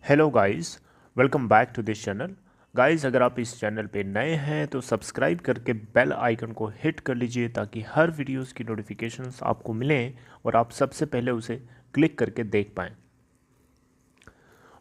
Hello guys, welcome back to this channel. Guys, अगर आप इस चैनल पे नए हैं तो सब्सक्राइब करके बेल आइकन को हिट कर लीजिए ताकि हर वीडियोस की नोटिफिकेशंस आपको मिलें और आप सबसे पहले उसे क्लिक करके देख पाएँ।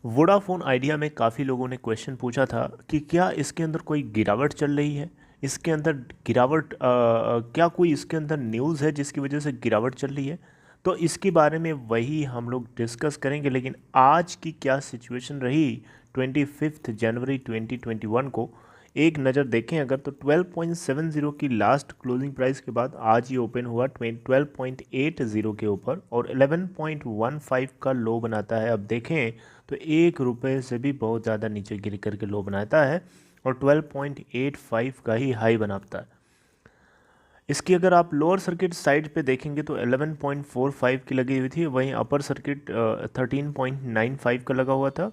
वोडाफोन आइडिया में काफ़ी लोगों ने क्वेश्चन पूछा था कि क्या इसके अंदर कोई गिरावट चल रही है, इसके अंदर गिरावट क्या कोई इसके अंदर न्यूज़ है जिसकी वजह से गिरावट चल रही है। तो इसके बारे में वही हम लोग डिस्कस करेंगे। लेकिन आज की क्या सिचुएशन रही 25 जनवरी 2021 को एक नज़र देखें अगर, तो 12.70 की लास्ट क्लोजिंग प्राइस के बाद आज ये ओपन हुआ 12.80 के ऊपर और 11.15 का लो बनाता है। अब देखें तो ₹1 से भी बहुत ज़्यादा नीचे गिर करके लो बनाता है और 12.85 का ही हाई बनाता है। इसकी अगर आप लोअर सर्किट साइड पे देखेंगे तो 11.45 की लगी हुई थी, वहीं अपर सर्किट 13.95 का लगा हुआ था।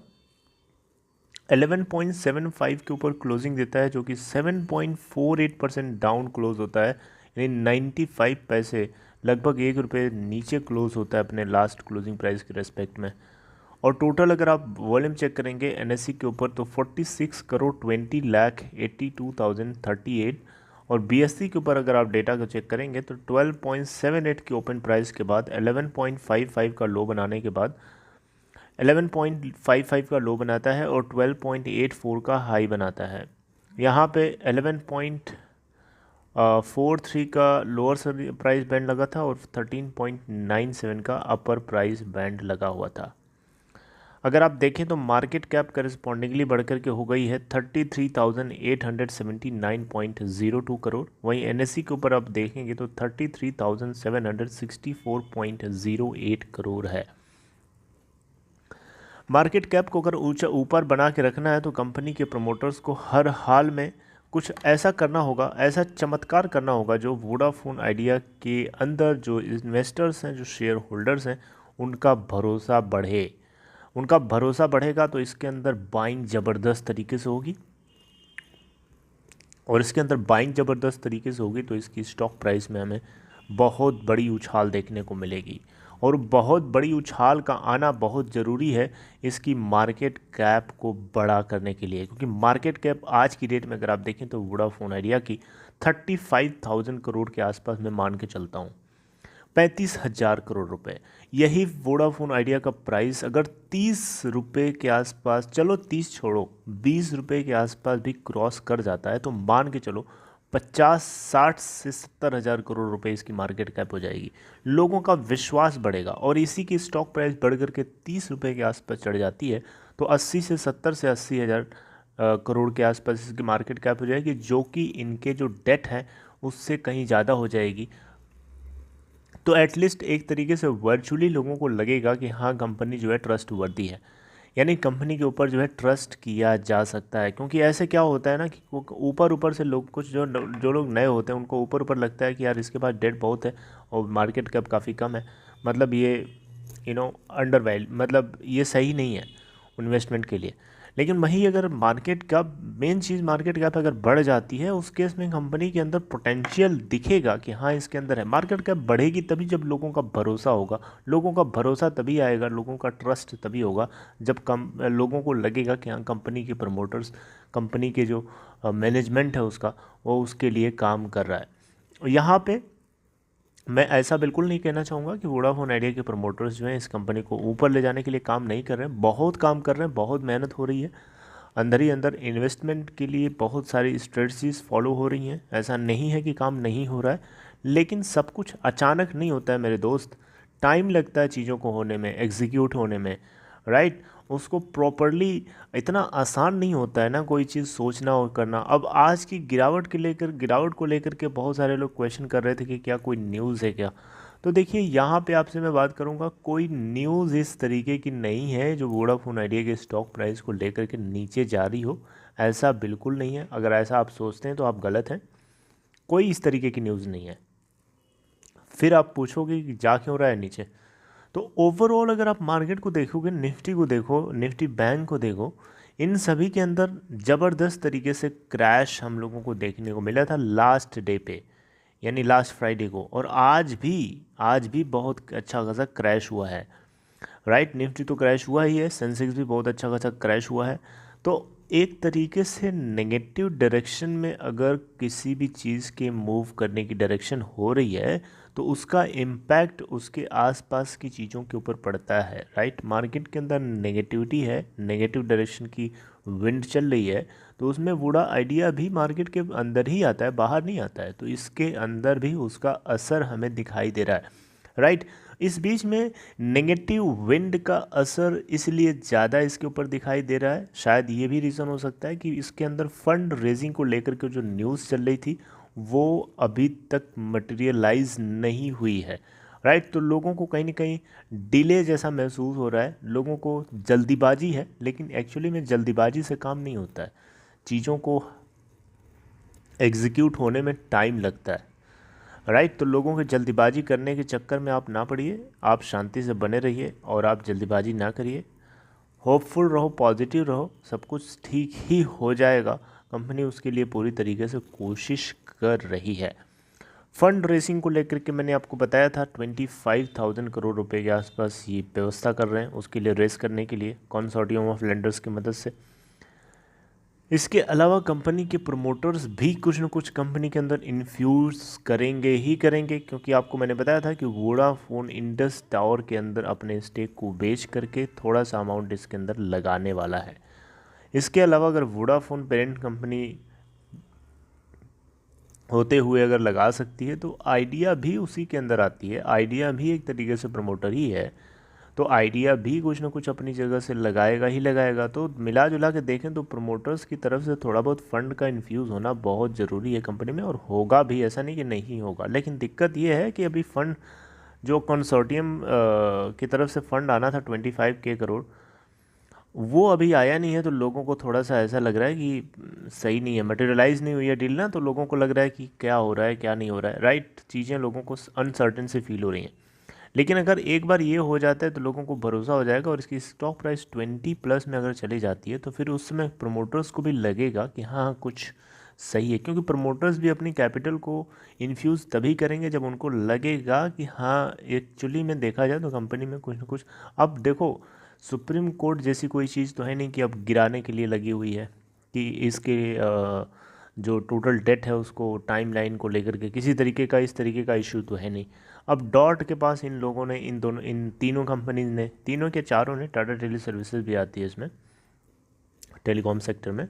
11.75 के ऊपर क्लोजिंग देता है जो कि 7.48% डाउन क्लोज होता है, यानी 95 पैसे, लगभग ₹1 नीचे क्लोज होता है अपने लास्ट क्लोजिंग प्राइस के रेस्पेक्ट में। और टोटल अगर आप वॉल्यूम चेक करेंगे एनएससी के ऊपर तो 46,20,82,038 और बीएससी के ऊपर अगर आप डेटा को चेक करेंगे तो 12.78 की ओपन प्राइस के बाद 11.55 का लो बनाने के बाद 11.55 का लो बनाता है और 12.84 का हाई बनाता है। यहाँ पे 11.43 का लोअर प्राइस बैंड लगा था और 13.97 का अपर प्राइस बैंड लगा हुआ था। अगर आप देखें तो मार्केट कैप करस्पॉन्डिंगली बढ़कर के हो गई है 33,879.02 करोड़। वहीं एनएससी के ऊपर आप देखेंगे तो 33,764.08 करोड़ है। मार्केट कैप को अगर ऊंचा ऊपर बना के रखना है तो कंपनी के प्रमोटर्स को हर हाल में कुछ ऐसा करना होगा, ऐसा चमत्कार करना होगा जो वोडाफोन आइडिया के अंदर जो इन्वेस्टर्स हैं, जो शेयर होल्डर्स हैं, उनका भरोसा बढ़े। उनका भरोसा बढ़ेगा तो इसके अंदर बाइंग ज़बरदस्त तरीके से होगी और इसके अंदर बाइंग ज़बरदस्त तरीके से होगी तो इसकी स्टॉक प्राइस में हमें बहुत बड़ी उछाल देखने को मिलेगी। और बहुत बड़ी उछाल का आना बहुत ज़रूरी है इसकी मार्केट कैप को बड़ा करने के लिए, क्योंकि मार्केट कैप आज की डेट में अगर आप देखें तो वोडाफोन आइडिया की 35,000 करोड़ के आसपास मैं मान के चलता हूँ, 35,000 करोड़ रुपए। यही वोडाफोन आइडिया का प्राइस अगर ₹30 के आसपास, चलो 30 छोड़ो, ₹20 के आसपास भी क्रॉस कर जाता है तो मान के चलो 50, 60 से 70,000 करोड़ रुपए इसकी मार्केट कैप हो जाएगी। लोगों का विश्वास बढ़ेगा और इसी की स्टॉक प्राइस बढ़ करके ₹30 के आसपास चढ़ जाती है तो 80 से 70 से 80,000 करोड़ के आसपास इसकी मार्केट कैप हो जाएगी, जो कि इनके जो डेट है उससे कहीं ज़्यादा हो जाएगी। तो एटलीस्ट एक तरीके से वर्चुअली लोगों को लगेगा कि हाँ, कंपनी जो है ट्रस्ट वर्दी है, यानी कंपनी के ऊपर जो है ट्रस्ट किया जा सकता है। क्योंकि ऐसे क्या होता है ना कि ऊपर ऊपर से लोग, कुछ जो जो लोग नए होते हैं उनको ऊपर ऊपर लगता है कि यार इसके पास डेट बहुत है और मार्केट कैप काफ़ी कम है, मतलब ये अंडर वैल्यू, मतलब ये सही नहीं है इन्वेस्टमेंट के लिए। लेकिन वही अगर मार्केट कैप, मेन चीज़ मार्केट कैप अगर बढ़ जाती है उस केस में कंपनी के अंदर पोटेंशियल दिखेगा कि हाँ इसके अंदर है। मार्केट कैप बढ़ेगी तभी जब लोगों का भरोसा होगा, लोगों का भरोसा तभी आएगा, लोगों का ट्रस्ट तभी होगा जब लोगों को लगेगा कि हाँ कंपनी के प्रमोटर्स, कंपनी के जो मैनेजमेंट है उसका, वो उसके लिए काम कर रहा है। यहाँ पे मैं ऐसा बिल्कुल नहीं कहना चाहूँगा कि वोडाफोन आइडिया के प्रमोटर्स जो हैं इस कंपनी को ऊपर ले जाने के लिए काम नहीं कर रहे हैं, बहुत काम कर रहे हैं, बहुत मेहनत हो रही है। अंदर ही अंदर इन्वेस्टमेंट के लिए बहुत सारी स्ट्रेटजीज फॉलो हो रही हैं, ऐसा नहीं है कि काम नहीं हो रहा है। लेकिन सब कुछ अचानक नहीं होता है मेरे दोस्त, टाइम लगता है चीज़ों को होने में, एग्जीक्यूट होने में, राइट। उसको प्रॉपरली, इतना आसान नहीं होता है ना कोई चीज़ सोचना और करना। अब आज की गिरावट को लेकर के बहुत सारे लोग क्वेश्चन कर रहे थे कि क्या कोई न्यूज़ है क्या। तो देखिए यहाँ पे आपसे मैं बात करूँगा, कोई न्यूज़ इस तरीके की नहीं है जो वोडाफोन आइडिया के स्टॉक प्राइस को लेकर के नीचे जा रही हो, ऐसा बिल्कुल नहीं है। अगर ऐसा आप सोचते हैं तो आप गलत हैं, कोई इस तरीके की न्यूज़ नहीं है। फिर आप पूछोगे कि जा क्यों रहा है नीचे। तो ओवरऑल अगर आप मार्केट को देखोगे, निफ्टी को देखो, निफ्टी बैंक को देखो, इन सभी के अंदर ज़बरदस्त तरीके से क्रैश हम लोगों को देखने को मिला था लास्ट डे पे, यानी लास्ट फ्राइडे को। और आज भी बहुत अच्छा खासा क्रैश हुआ है। राइट। निफ्टी तो क्रैश हुआ ही है, सेंसेक्स भी बहुत अच्छा खासा क्रैश हुआ है। तो एक तरीके से नेगेटिव डायरेक्शन में अगर किसी भी चीज़ के मूव करने की डायरेक्शन हो रही है तो उसका इम्पैक्ट उसके आसपास की चीज़ों के ऊपर पड़ता है। राइट। मार्केट के अंदर नेगेटिविटी है, नेगेटिव डायरेक्शन की विंड चल रही है, तो उसमें वुडा आइडिया भी मार्केट के अंदर ही आता है, बाहर नहीं आता है। तो इसके अंदर भी उसका असर हमें दिखाई दे रहा है। राइट। इस बीच में नेगेटिव विंड का असर इसलिए ज़्यादा इसके ऊपर दिखाई दे रहा है, शायद ये भी रीज़न हो सकता है कि इसके अंदर फंड रेजिंग को लेकर के जो न्यूज़ चल रही थी वो अभी तक मटेरियलाइज नहीं हुई है। राइट। तो लोगों को कहीं ना कहीं डिले जैसा महसूस हो रहा है, लोगों को जल्दीबाजी है, लेकिन एक्चुअली में जल्दीबाजी से काम नहीं होता है, चीज़ों को एग्जीक्यूट होने में टाइम लगता है। राइट। तो लोगों के जल्दीबाजी करने के चक्कर में आप ना पड़िए, आप शांति से बने रहिए और आप जल्दीबाजी ना करिए। होपफुल रहो, पॉजिटिव रहो, सब कुछ ठीक ही हो जाएगा। कंपनी उसके लिए पूरी तरीके से कोशिश कर रही है। फंड रेसिंग को लेकर के मैंने आपको बताया था 25,000 करोड़ रुपए के आसपास ये व्यवस्था कर रहे हैं उसके लिए, रेस करने के लिए कंसोर्टियम ऑफ लेंडर्स की मदद से। इसके अलावा कंपनी के प्रमोटर्स भी कुछ न कुछ कंपनी के अंदर इन्फ्यूज़ करेंगे ही करेंगे, क्योंकि आपको मैंने बताया था कि वोडाफोन इंडस टावर के अंदर अपने स्टेक को बेच करके थोड़ा सा अमाउंट इसके अंदर लगाने वाला है। इसके अलावा अगर वोडाफोन पेरेंट कंपनी होते हुए अगर लगा सकती है तो आइडिया भी उसी के अंदर आती है, आइडिया भी एक तरीके से प्रमोटर ही है, तो आइडिया भी कुछ ना कुछ अपनी जगह से लगाएगा ही लगाएगा। तो मिला जुला के देखें तो प्रमोटर्स की तरफ से थोड़ा बहुत फंड का इन्फ्यूज़ होना बहुत ज़रूरी है कंपनी में, और होगा भी, ऐसा नहीं कि नहीं होगा। लेकिन दिक्कत ये है कि अभी फंड जो कंसोर्टियम की तरफ से फंड आना था 25K करोड़, वो अभी आया नहीं है। तो लोगों को थोड़ा सा ऐसा लग रहा है कि सही नहीं है, मटेरियलाइज़ नहीं हुई है डील ना, तो लोगों को लग रहा है कि क्या हो रहा है क्या नहीं हो रहा है। राइट। चीज़ें लोगों को अनसर्टेन से फील हो रही हैं। लेकिन अगर एक बार ये हो जाता है तो लोगों को भरोसा हो जाएगा और इसकी स्टॉक प्राइस 20+ में अगर चली जाती है तो फिर उस समय प्रमोटर्स को भी लगेगा कि हाँ कुछ सही है, क्योंकि प्रमोटर्स भी अपनी कैपिटल को इन्फ्यूज़ तभी करेंगे जब उनको लगेगा कि हाँ एक्चुअली में देखा जाए तो कंपनी में कुछ ना कुछ। अब देखो, सुप्रीम कोर्ट जैसी कोई चीज़ तो है नहीं कि अब गिराने के लिए लगी हुई है, कि इसके जो टोटल डेट है उसको टाइमलाइन को लेकर के किसी तरीके का इस तरीके का इशू तो है नहीं। अब डॉट के पास इन लोगों ने, इन तीनों कंपनीज ने, तीनों के चारों ने, टाटा टेली सर्विसेज भी आती है इसमें टेलीकॉम सेक्टर में,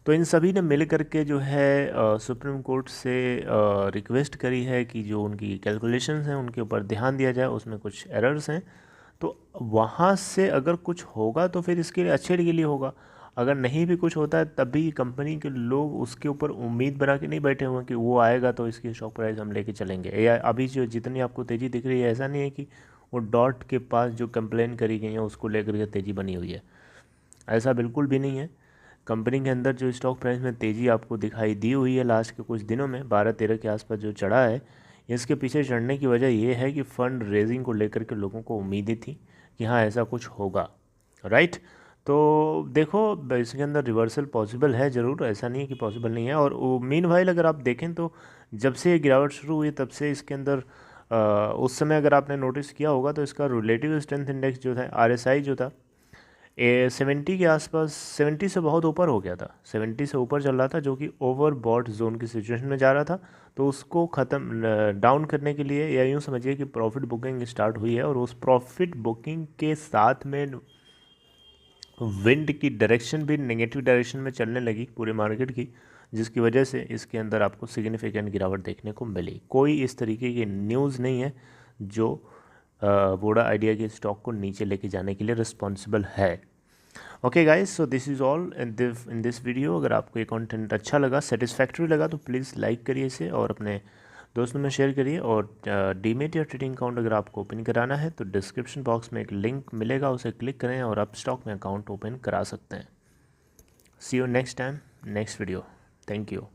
तो इन सभी ने मिल करके जो है सुप्रीम कोर्ट से रिक्वेस्ट करी है कि जो उनकी कैलकुलेशंस हैं उनके ऊपर ध्यान दिया जाए, उसमें कुछ एरर्स हैं। तो वहाँ से अगर कुछ होगा तो फिर इसके लिए अच्छे के लिए होगा, अगर नहीं भी कुछ होता है तब भी कंपनी के लोग उसके ऊपर उम्मीद बना के नहीं बैठे हुए कि वो आएगा तो इसकी स्टॉक प्राइस हम लेके चलेंगे। या अभी जो जितनी आपको तेज़ी दिख रही है, ऐसा नहीं है कि वो डॉट के पास जो कंप्लेन करी गई है उसको लेकर के तेज़ी बनी हुई है, ऐसा बिल्कुल भी नहीं है। कंपनी के अंदर जो स्टॉक प्राइस में तेज़ी आपको दिखाई दी हुई है लास्ट के कुछ दिनों में 12-13 के आसपास जो चढ़ा है, इसके पीछे चढ़ने की वजह ये है कि फ़ंड रेजिंग को लेकर के लोगों को उम्मीदें थी कि हाँ ऐसा कुछ होगा। राइट। तो देखो इसके अंदर रिवर्सल पॉसिबल है ज़रूर, ऐसा नहीं है कि पॉसिबल नहीं है। और मीनवाइल अगर आप देखें तो जब से ये गिरावट शुरू हुई तब से इसके अंदर उस समय अगर आपने नोटिस किया होगा तो इसका रिलेटिव स्ट्रेंथ इंडेक्स जो था, RSI जो था, 70 के आसपास, 70 से बहुत ऊपर हो गया था, 70 से ऊपर चल रहा था, जो कि ओवर बॉट जोन की सिचुएशन में जा रहा था। तो उसको ख़त्म डाउन करने के लिए, या यूँ समझिए कि प्रॉफिट बुकिंग स्टार्ट हुई है, और उस प्रॉफिट बुकिंग के साथ में विंड की डायरेक्शन भी नेगेटिव डायरेक्शन में चलने लगी पूरे मार्केट की, जिसकी वजह से इसके अंदर आपको सिग्निफिकेंट गिरावट देखने को मिली। कोई इस तरीके की न्यूज़ नहीं है जो वोडा आइडिया के स्टॉक को नीचे लेके जाने के लिए रिस्पॉन्सिबल है। Okay guys, so this is all in this video. अगर आपको ये कंटेंट अच्छा लगा, सेटिस्फैक्ट्री लगा, तो प्लीज़ लाइक करिए इसे और अपने दोस्तों में शेयर करिए। और डीमेट या ट्रेडिंग अकाउंट अगर आपको ओपन कराना है तो डिस्क्रिप्शन बॉक्स में एक लिंक मिलेगा, उसे क्लिक करें और आप स्टॉक में अकाउंट ओपन करा सकते हैं। See you next time, next video. Thank you.